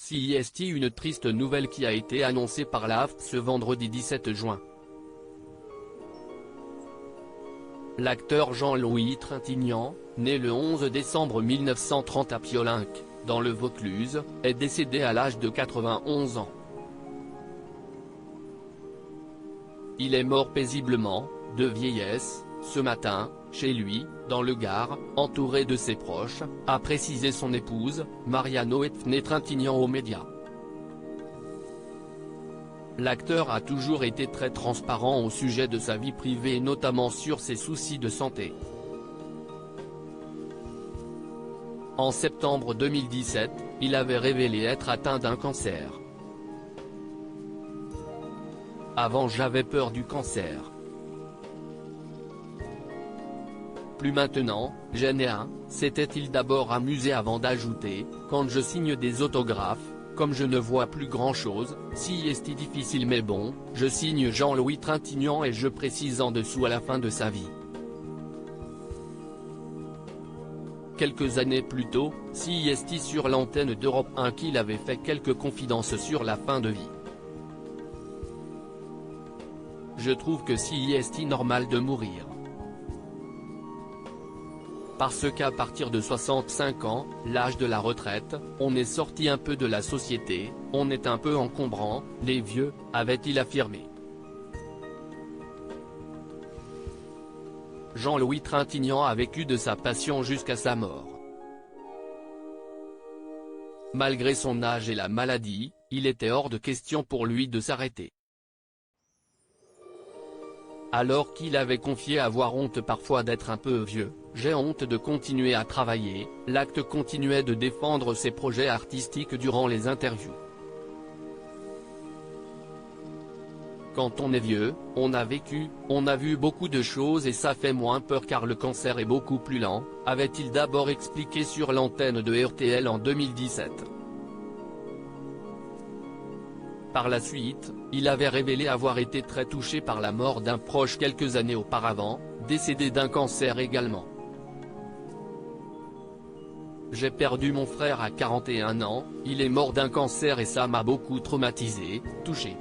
CIST, une triste nouvelle qui a été annoncée par la AFP ce vendredi 17 juin. L'acteur Jean-Louis Trintignant, né le 11 décembre 1930 à Piolenc, dans le Vaucluse, est décédé à l'âge de 91 ans. Il est mort paisiblement, de vieillesse, ce matin, chez lui, dans le Gard, entouré de ses proches, a précisé son épouse, Mariano-Etfné Trintignant aux médias. L'acteur a toujours été très transparent au sujet de sa vie privée et notamment sur ses soucis de santé. En septembre 2017, il avait révélé être atteint d'un cancer. Avant, j'avais peur du cancer. Plus maintenant, j'en ai un, s'était-il d'abord amusé avant d'ajouter, quand je signe des autographes, comme je ne vois plus grand-chose, si est difficile mais bon, je signe Jean-Louis Trintignant et je précise en dessous à la fin de sa vie. Quelques années plus tôt, CIST sur l'antenne d'Europe 1 qu'il avait fait quelques confidences sur la fin de vie. Je trouve que CIST normal de mourir. Parce qu'à partir de 65 ans, l'âge de la retraite, on est sorti un peu de la société, on est un peu encombrant, les vieux, avait-il affirmé. Jean-Louis Trintignant a vécu de sa passion jusqu'à sa mort. Malgré son âge et la maladie, il était hors de question pour lui de s'arrêter. Alors qu'il avait confié avoir honte parfois d'être un peu vieux, j'ai honte de continuer à travailler, l'acte continuait de défendre ses projets artistiques durant les interviews. Quand on est vieux, on a vécu, on a vu beaucoup de choses et ça fait moins peur car le cancer est beaucoup plus lent, avait-il d'abord expliqué sur l'antenne de RTL en 2017. Par la suite, il avait révélé avoir été très touché par la mort d'un proche quelques années auparavant, décédé d'un cancer également. J'ai perdu mon frère à 41 ans, il est mort d'un cancer et ça m'a beaucoup traumatisé, touché.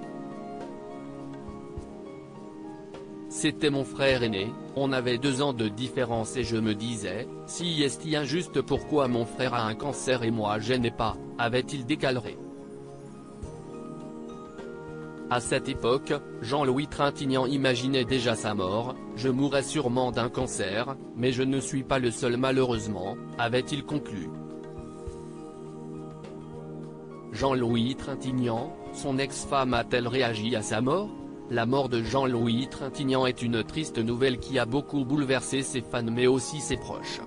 C'était mon frère aîné, on avait 2 ans de différence et je me disais, si est injuste pourquoi mon frère a un cancer et moi je n'ai pas, avait-il déclaré. À cette époque, Jean-Louis Trintignant imaginait déjà sa mort, je mourrais sûrement d'un cancer, mais je ne suis pas le seul malheureusement, avait-il conclu. Jean-Louis Trintignant, son ex-femme a-t-elle réagi à sa mort? La mort de Jean-Louis Trintignant est une triste nouvelle qui a beaucoup bouleversé ses fans mais aussi ses proches.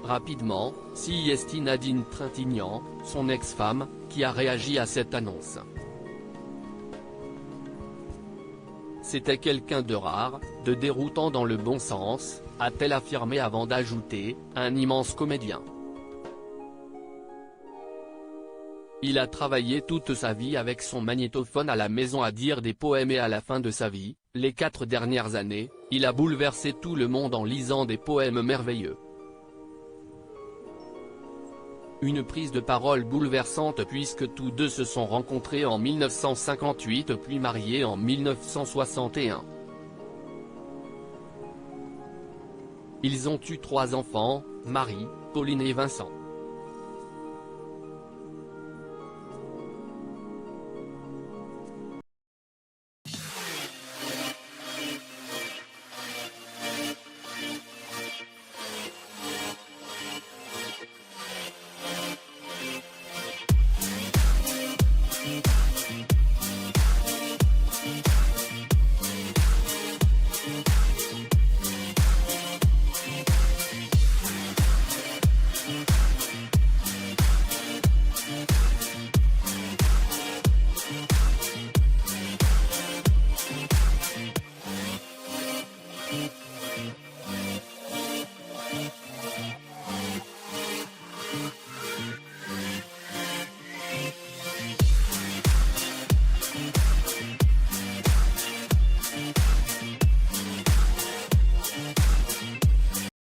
Rapidement, CIST Nadine Trintignant, son ex-femme, qui a réagi à cette annonce. C'était quelqu'un de rare, de déroutant dans le bon sens, a-t-elle affirmé avant d'ajouter, un immense comédien. Il a travaillé toute sa vie avec son magnétophone à la maison à dire des poèmes et à la fin de sa vie, les 4 dernières années, il a bouleversé tout le monde en lisant des poèmes merveilleux. Une prise de parole bouleversante puisque tous deux se sont rencontrés en 1958 puis mariés en 1961. Ils ont eu 3 enfants, Marie, Pauline et Vincent.